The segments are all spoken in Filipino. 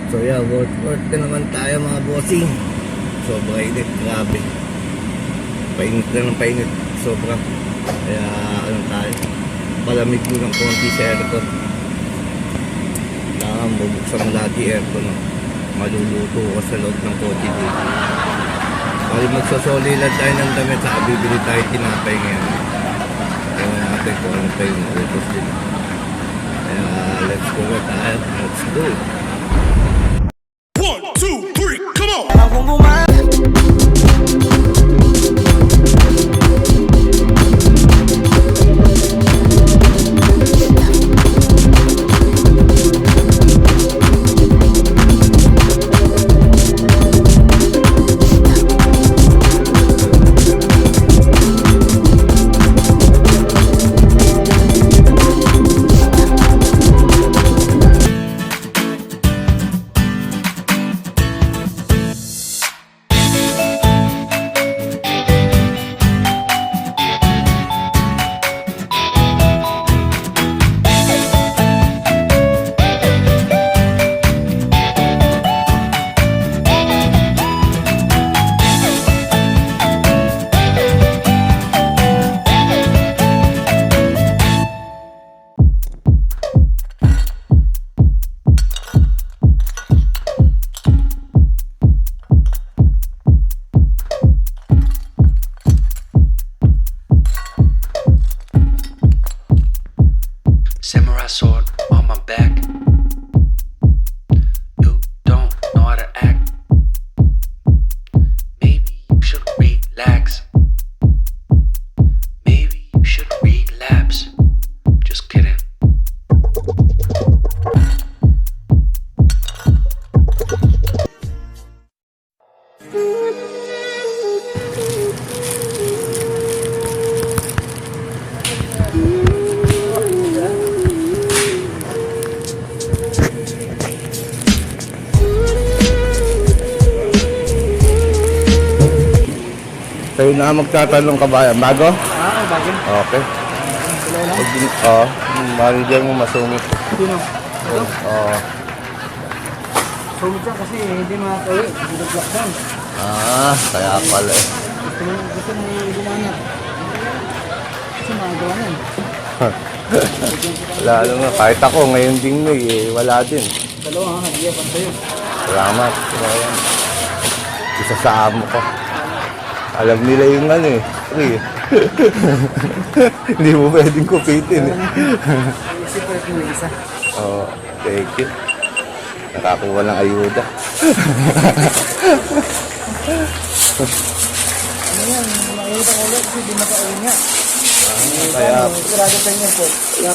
So yeah, work na naman tayo mga bossing. Sobra init, grabe. Painit na ng painit, sobra. Kaya ano tayo, palamig mo ng konti sa aircon. Kailangan bubuksan mo lahat yung aircon. Maluluto ka sa loob ng kotse dito. Bali magsasolilan tayo ng damit, saka bibili tayo tinapay ngayon. Ewan natin kung ano tayo mautos din. Kaya let's go na tayo, let's go. 1, 2, 3, come on! Samurai sword on my back. You don't know how to act. Maybe you should relax. Maybe you should relapse. Just kidding. Sa'yo na magtatanong ka ba yan? Bago? Bago. Okay. Oo. Manager mo masungit. Sino? Ito? Oo. Sumit siya kasi hindi makakaya. Hindi nag-lockdown. Kaya pala eh. Gusto mo gumana. Kasi makagawa yan. Lalo nga, kahit ako ngayon din wala din. Dalawa ha, hindi pa sa'yo. Salamat. Isa sa amo ko. Alam nila yung ano eh. Free. Hindi mo pwedeng kupitin eh. Isipin mo yung isa. Oo, thank you. Nakakuha ng ayuda. Ano yan? Makikita ko ulit kasi di makauwi niya. Kaya, Sigurado sa inyo po.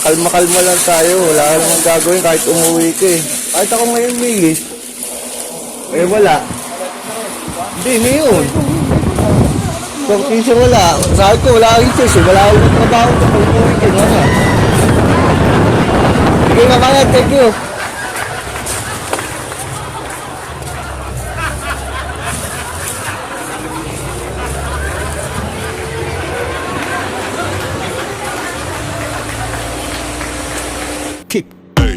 kalma-kalma lang tayo. Wala ka namang gagawin kahit umuwi ka eh. Kahit ako ngayon may list. Eh wala. Hindi, ngayon. Kortisya wala. Sabi ko, wala akong choice eh. Wala akong trabaho ko. Pag umuwi ka na. Sige nga mga, thank you. Kick. Hey.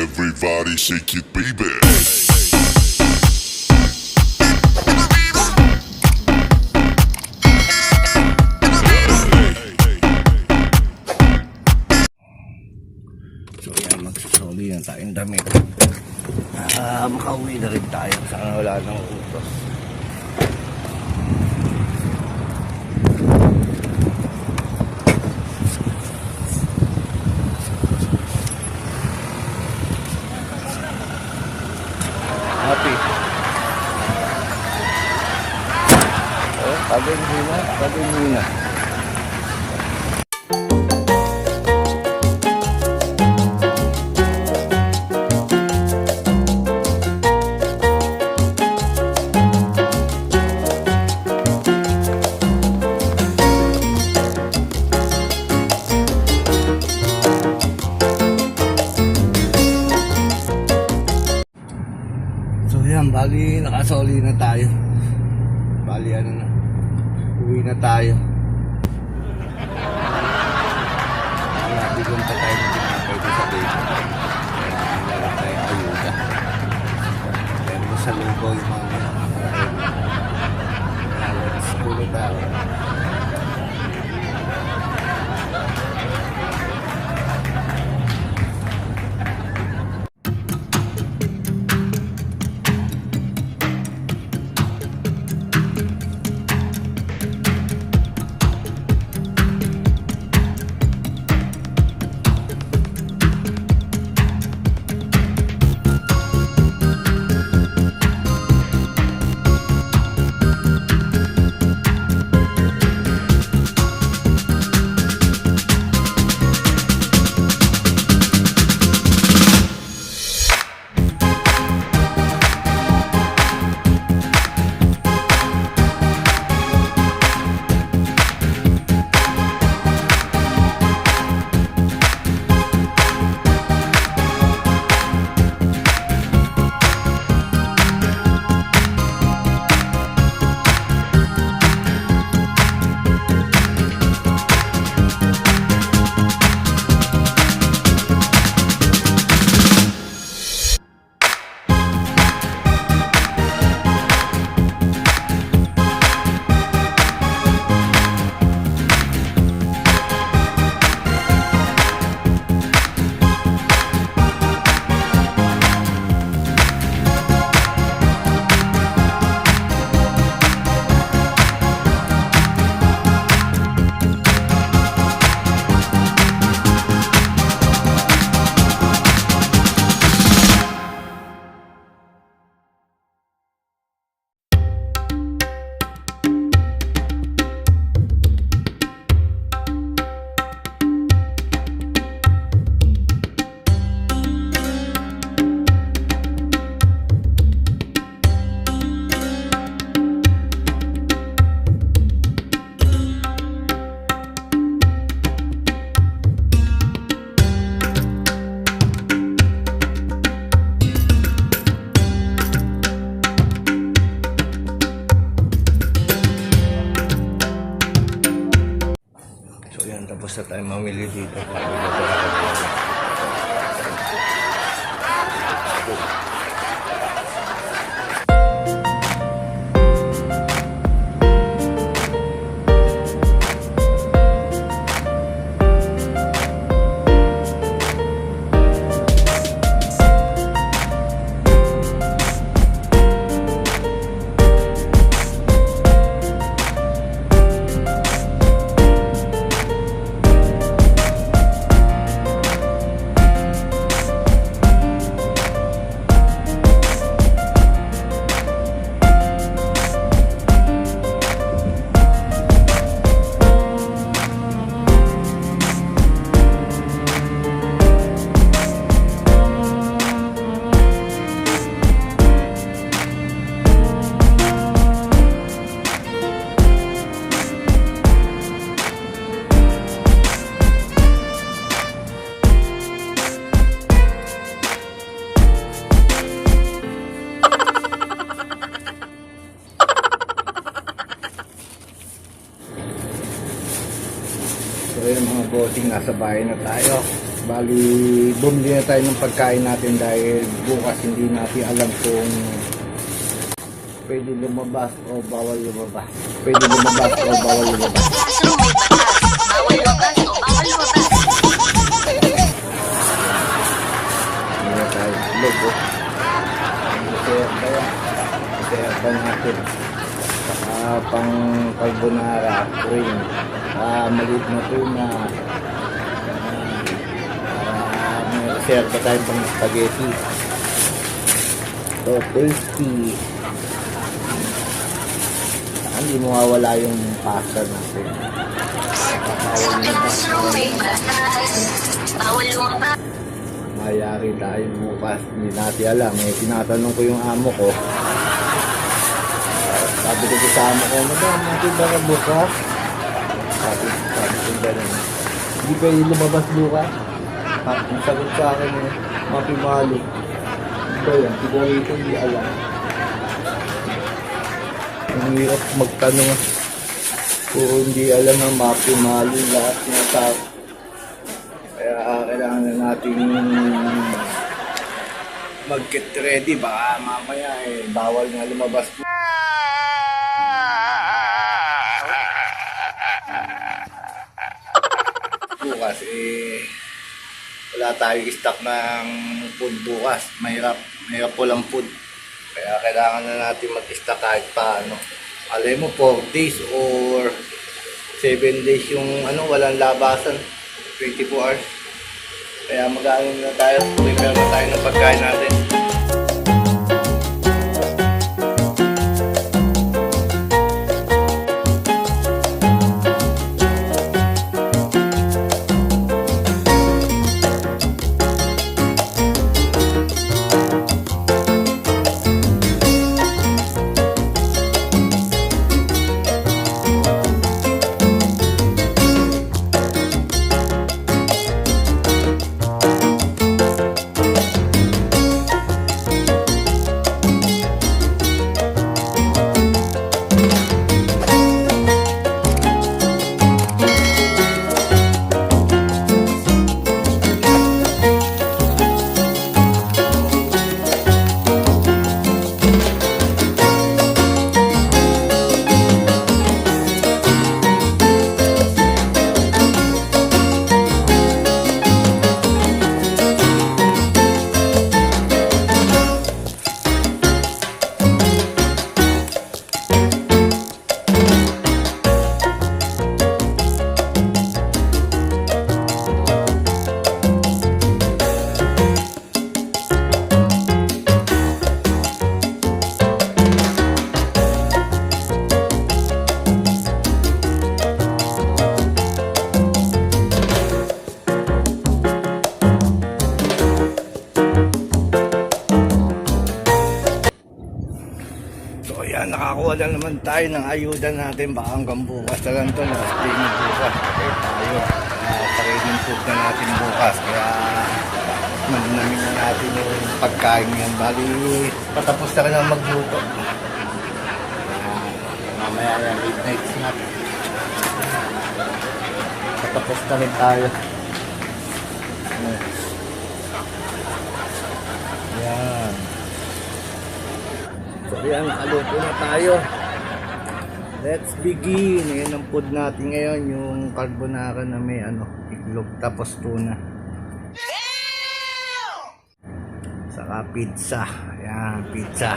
Everybody shake it, baby. So yan, magsasoli na tayong damit. Makauwi na rin tayo. Sana wala nang utos. Happy. Pagod muna. Ayan, bali nakasoli na tayo. Bali ano na, uwi na tayo. Bigyan pa tayo ng tinapay ko sa date. Kaya wala tayong ayuda. Pero sa lugo yung mga nakakain. Kaya let's go na tayo. Tapos na tayo mamili dito. So yun mga bossing, nasa bahay na tayo. Bali, bumili na tayo ng pagkain natin dahil bukas hindi natin alam kung pwede lumabas o bawal lumabas. Pwede lumabas o bawal lumabas. Hindi na tayo logo. Masaya pa natin. Saka pang carbonara, cream. Maliit na tuna. May reserva tayo pang spaghetti. So, crispy. Hindi mawawala yung pasta natin. Mayari tayo bukas. Hindi natin alam. Tinatanong ko yung amo ko. Sabi ko sa amo ko, madam, natin ba ka bukas? Sabi ko gano'n. Hindi pa yung lumabas bukas. Ang sagot sa akin Maki Malo. Ito yan, siguro ito hindi alam. Ang hirap magtanong. Kung hindi alam ang mapimali lahat ng tao. Kaya kailangan na natin mag-get ready. Baka mamaya bawal nga lumabas. Bukas wala tayong stock ng food bukas. Mahirap walang food. Kaya kailangan na natin mag-stock kahit paano. Alam mo 4 days or 7 days yung walang labasan. 24 hours. Kaya mag-ano na tayo. Prepare na tayo ng pagkain natin. So ayan, nakakuha na naman tayo ng ayuda natin. Baka hanggang bukas na lang ito. Last day na bukas. Okay tayo. Pakainin food na natin bukas. Kaya namin na natin yung pagkain yan. Bali, patapos na ka na magluto. Mamaya yan, midnight snack. Patapos na rin tayo. Yan. So yan, nakaluto na tayo. Let's begin. Ayan ang food natin ngayon. Yung carbonara na may itlog tapos tuna. Saka pizza. Ayan, pizza.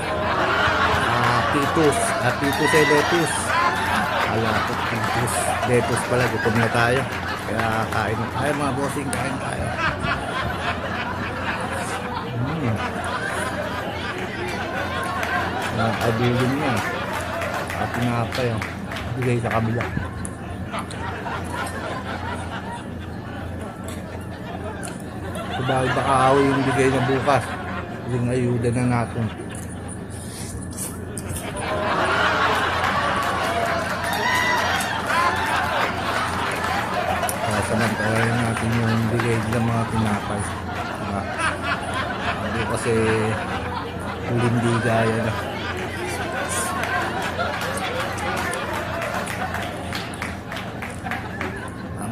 Pitus. Pitus ay lettuce. Alapot pitus. Lettuce pala, gutom na tayo. Kaya kain na tayo mga bossing. Kain tayo. Nakabilin niya. At nga pa yun. Bigay sa kabila. So dahil baka ako yung bigay na bukas. Yung ayuda na natin. Samantayan natin yung bigay ng mga tinapay. Kasi hindi gaya na.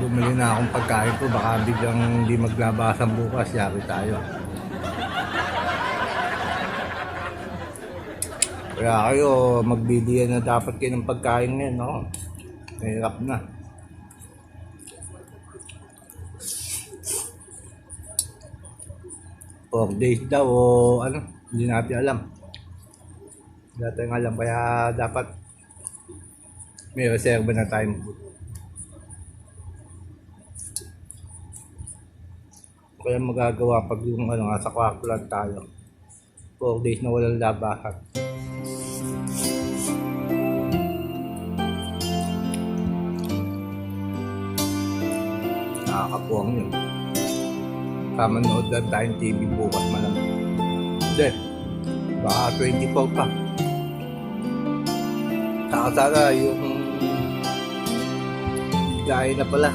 Bumili na akong pagkain ko, baka biglang hindi maglabasan bukas, yari tayo. Kaya kayo, magbidiyan na dapat kayo ng pagkain ngayon, no? Mahirap na. For days daw, o hindi natin alam. Hindi natin alam, kaya dapat may reserva na time. Kaya magagawa pag yung nasa kwarto lang tayo. 4 days na walang labahan. Nakakapuwang yun. Sama nood lang tayong TV bukas malamang. Hindi. Baka 24 pa. Saka sana yung bigay na pala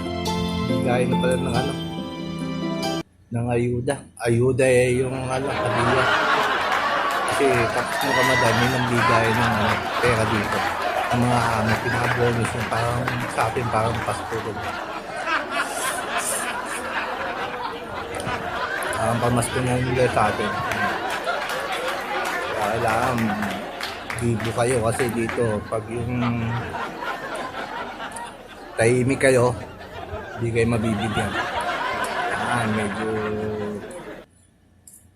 ng ayuda. Ayuda yung hadiah. Kasi tapos ng Ramadan, may nambigay ng pera dito. Ang mga pinaka-bonus yung parang sa atin, parang Pasko doon. Parang pamasko na nila sa atin. Kaya kailangan bibo kayo kasi dito, pag yung tahimik kayo, hindi kayo mabibigyan. Kailangan medyo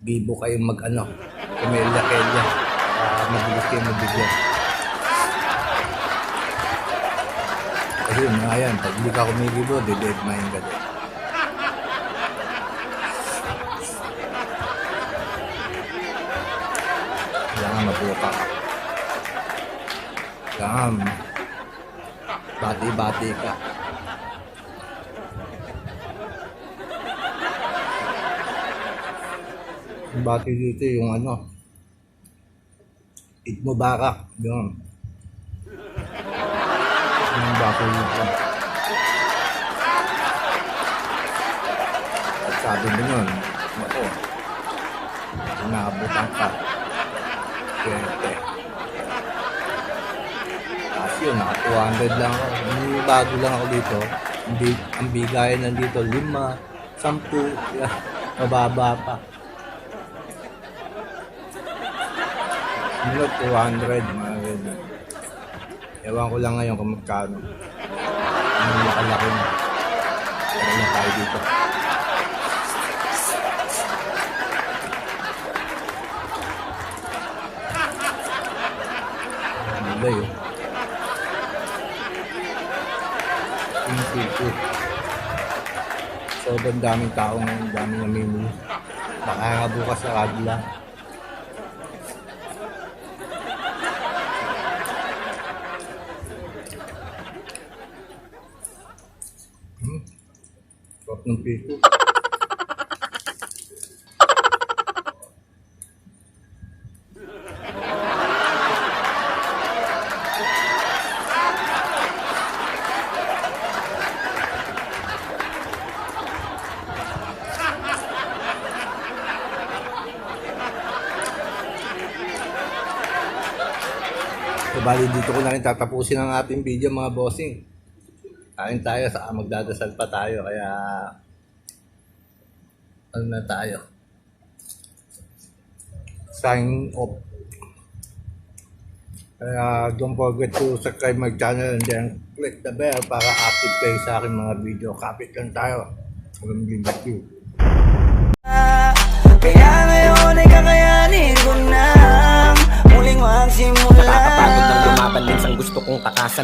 bibo kayong mag-ano, kumelya-kelya, mabilis kayo mabigyan. Kasi mga yan, pag hindi ka kumigibo, dead mind ka din. Kailangan mabuka ka. Kailangan bati-bati ka. Yung bati dito yung ano, Eid Mubarak, yun. Yung bati dito. At sabi mo yun, ako, naabutan ka. Kente. Kasi yun, naka 200 lang ako. May bago lang ako dito. Ang bigayan nandito, 5, 10, yeah, mababa pa. Ano, 200, mga ganyan. Ewan ko lang ngayon kung magkano. Ang nakalaki na. Pero na tayo dito. Gulay oh. Tingko. So, daming tao ngayon, daming namimili. Baka nga bukas sa radyo lang. Sarap ng piko. So, bali dito ko na rin tatapusin ang ating video mga bossing. Kain tayo, saka magdadasal pa tayo, kaya ano na tayo? Sign off. Kaya don't forget to subscribe my channel and then click the bell para active kayo sa aking mga video. Kapit lang tayo. Walang gingat you. Kaya ngayon ay kakayanin ko na muling magsimula. Nakakapagod ng lumaban din sa gusto kong takasan.